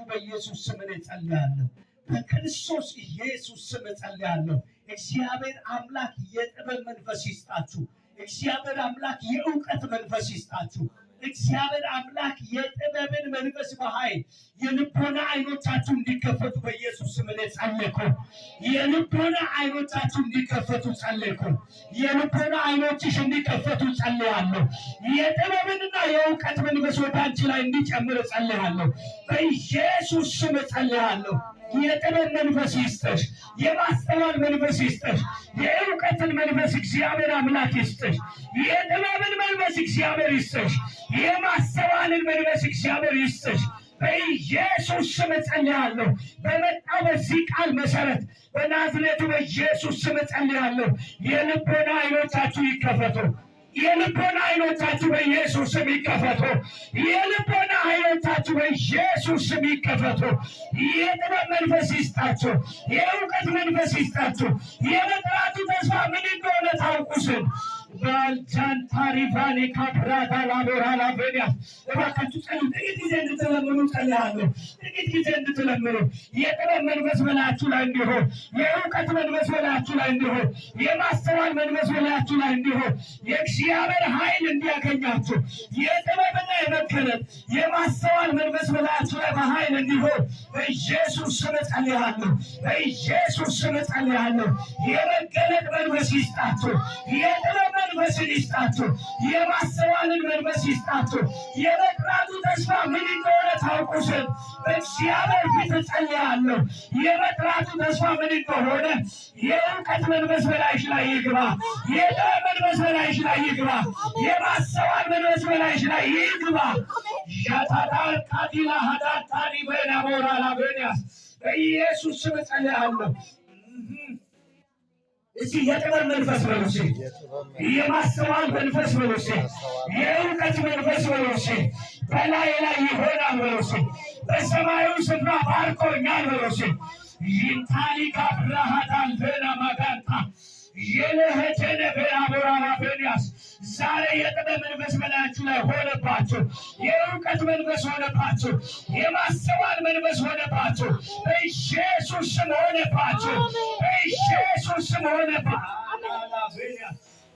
በኢየሱስ ስም እጸልያለሁ። በክርስቶስ ኢየሱስ ስም እጸልያለሁ። እግዚአብሔር አምላክ የጥበብ መንፈስ ይስጣችሁ። እግዚአብሔር አምላክ የእውቀት መንፈስ ይስጣችሁ። እግዚአብሔር አምላክ የጥበብን መንፈስ በኃይል የልቦና አይኖቻችሁ እንዲከፈቱ በኢየሱስ ስም ጸልይኩ። የልቦና አይኖቻችሁ እንዲከፈቱ ጸልይኩ። የልቦና አይኖችሽ እንዲከፈቱ ጸልያለሁ። የጥበብንና የእውቀት መንፈስ ወደ አንቺ ላይ እንዲጨምር ጸልያለሁ። በኢየሱስ ስም ጸልያለሁ። የጥበብ መንፈስ ይስጥሽ። የማስተዋል መንፈስ ይስጥሽ። የእውቀትን መንፈስ እግዚአብሔር አምላክ ይስጥሽ። የጥበብን መንፈስ እግዚአብሔር ይስጥሽ። የማስተዋልን መንፈስ እግዚአብሔር ይስጥሽ። በኢየሱስ ስም ጸልያለሁ። በመጣው በዚህ ቃል መሰረት በናዝሬቱ በኢየሱስ ስም ጸልያለሁ። የልቦና አይኖቻችሁ ይከፈቱ። የልቦና አይኖቻችሁ በኢየሱስ ስም ይከፈቱ። የልቦና አይኖቻችሁ በኢየሱስ ስም ይከፈቱ። የጥበብ መንፈስ ይስጣችሁ። የእውቀት መንፈስ ይስጣችሁ። የመጥራቱ ተስፋ ምን እንደሆነ ታውቁ ዘንድ ባልቻን ታሪፋኔ ካፕራታ ላቦራ ላቬኒያ እባካችሁ ጸልዩ። ጥቂት ጊዜ እንድትለምኑ ጸልያለሁ። ጥቂት ጊዜ እንድትለምኑ የጥበብ መንፈስ በላያችሁ ላይ እንዲሆን፣ የእውቀት መንፈስ በላያችሁ ላይ እንዲሆን፣ የማስተዋል መንፈስ በላያችሁ ላይ እንዲሆን፣ የእግዚአብሔር ኃይል እንዲያገኛችሁ፣ የጥበብና የመገለጥ የማስተዋል መንፈስ በላያችሁ ላይ በኃይል እንዲሆን በኢየሱስ ስም ጸልያለሁ። በኢየሱስ ስም ጸልያለሁ። የመገለጥ መንፈስ ይስጣችሁ። የጥበብ መንፈስን ይስጣችሁ። የማስተዋልን መንፈስ ይስጣችሁ። የመጥራቱ ተስፋ ምን እንደሆነ ታውቁ ዘንድ በእግዚአብሔር ፊት ጸልያለሁ። የመጥራቱ ተስፋ ምን እንደሆነ የእውቀት መንፈስ በላይሽ ላይ ይግባ። የጥበብ መንፈስ በላይሽ ላይ ይግባ። የማስተዋል መንፈስ በላይሽ ላይ ይግባ። ሻታታል ካዲላ ሀዳታኒ በና ሞራላ በኒያስ በኢየሱስ ስም ጸልያለሁ። እዚህ የጥበብ መንፈስ በሉሲ፣ የማስተዋል መንፈስ በሉሲ፣ የእውቀት መንፈስ በሉሲ በላይ ላይ ይሆናል በሉሲ። በሰማዩ ስፍራ ባርኮኛል በሉሲ። ይንታሊካ ብራሃዳል ቬና ማጋንታ የለህተነ ቤራቦራላ ቬኒያስ ዛሬ የጥበብ መንፈስ በላያችሁ ላይ ሆነባችሁ። የእውቀት መንፈስ ሆነባችሁ። የማስተዋል መንፈስ ሆነባችሁ። በኢየሱስ ስም ሆነባችሁ። በኢየሱስ ስም ሆነባችሁ።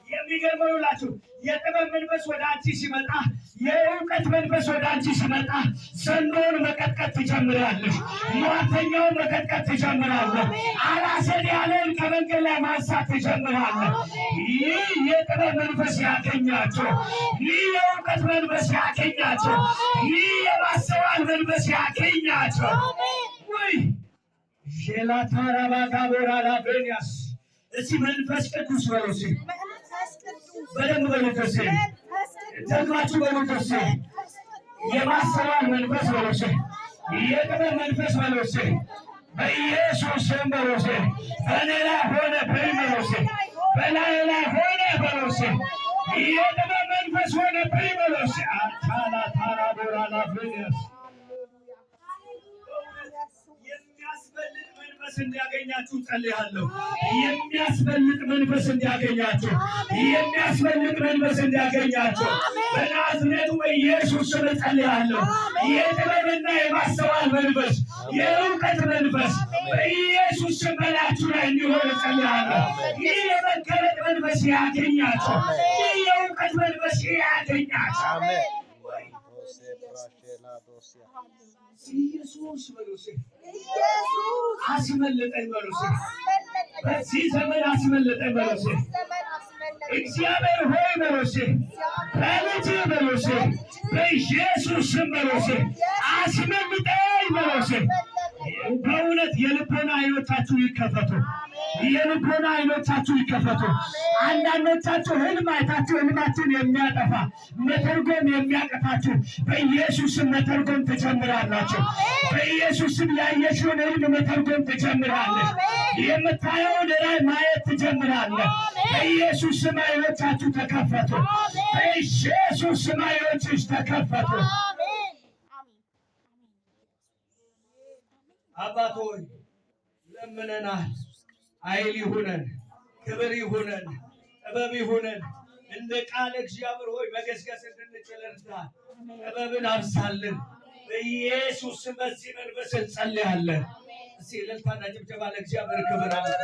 የሚገርመው ይላችሁ የጥበብ መንፈስ ወደ አንቺ ሲመጣ፣ የእውቀት መንፈስ ወደ አንቺ ሲመጣ ዘንዶውን መቀጥቀጥ ትጀምራለሽ። ሟርተኛውን መቀጥቀጥ ትጀምራለህ። አላሰድ ያለን ከመንገድ ላይ ማንሳት ትጀምራለህ። ይህ የጥበብ መንፈስ ያገኛቸው፣ ይህ የእውቀት መንፈስ ያገኛቸው፣ ይህ የማስተዋል መንፈስ ያገኛቸው። ወይ ሼላታራባጋ ቦራላ ቬኒያስ እዚህ መንፈስ ቅዱስ በሉሲ፣ በደንብ በሉሲ፣ ደግማችሁ በሉሲ። የማስተዋል መንፈስ በሉሲ፣ የጥበብ መንፈስ በሉሲ፣ በኢየሱስ ስም በሉሲ። በእኔ ላይ ሆነ በሉሲ፣ በላይ ላይ ሆነ በሉሲ። የጥበብ መንፈስ ሆነ በሉሲ። አታላ ታራ ቦራላ ቬኒያስ እንዲያገኛችሁ ጸልያለሁ። የሚያስፈልግ መንፈስ እንዲያገኛችሁ፣ የሚያስፈልግ መንፈስ እንዲያገኛችሁ በናዝሬቱ በኢየሱስ ስም ጸልያለሁ። የጥበብና የማስተዋል መንፈስ፣ የእውቀት መንፈስ በኢየሱስ ስም በላያችሁ ላይ እንዲሆን ጸልያለሁ። ይህ የመገለጥ መንፈስ ያገኛችሁ፣ ይህ የእውቀት መንፈስ ያገኛችሁ። ኢየሱስ በሉሲ፣ አስመለጠኝ በሉሲ፣ በዚህ ዘመን አስመለጠኝ በሉሲ። እግዚአብሔር ሆይ በሉሲ፣ በልጅ በሉሲ፣ በኢየሱስ ስም በሉሲ፣ አስመልጠኝ በሉሲ። በእውነት የልቦና አይኖቻችሁ ይከፈቱ። የልቦና አይኖቻችሁ ይከፈቱ። አንዳንዶቻችሁ ህልም አይታችሁ ህልማችሁን የሚያጠፋ መተርጎም የሚያቀታችሁ በኢየሱስ ስም መተርጎም ትጀምራላችሁ። በኢየሱስ ስም ያየሽውን ህልም መተርጎም ትጀምራለች። የምታየውን ራእይ ማየት ትጀምራለህ። በኢየሱስ ስም አይኖቻችሁ ተከፈቱ። በኢየሱስ ስም አይኖችሽ ተከፈቱ። አባት ሆይ ለምነናል። ኃይል ይሁነን፣ ክብር ይሁነን፣ ጥበብ ይሁነን። እንደ ቃል እግዚአብሔር ሆይ መገስገስ እንድንችል እርዳን። ጥበብን አብሳልን፣ በኢየሱስ በዚህ መንፈስ እንጸልያለን። እስኪ እልልታና ጭብጨባ ለእግዚአብሔር ክብር አምጡ።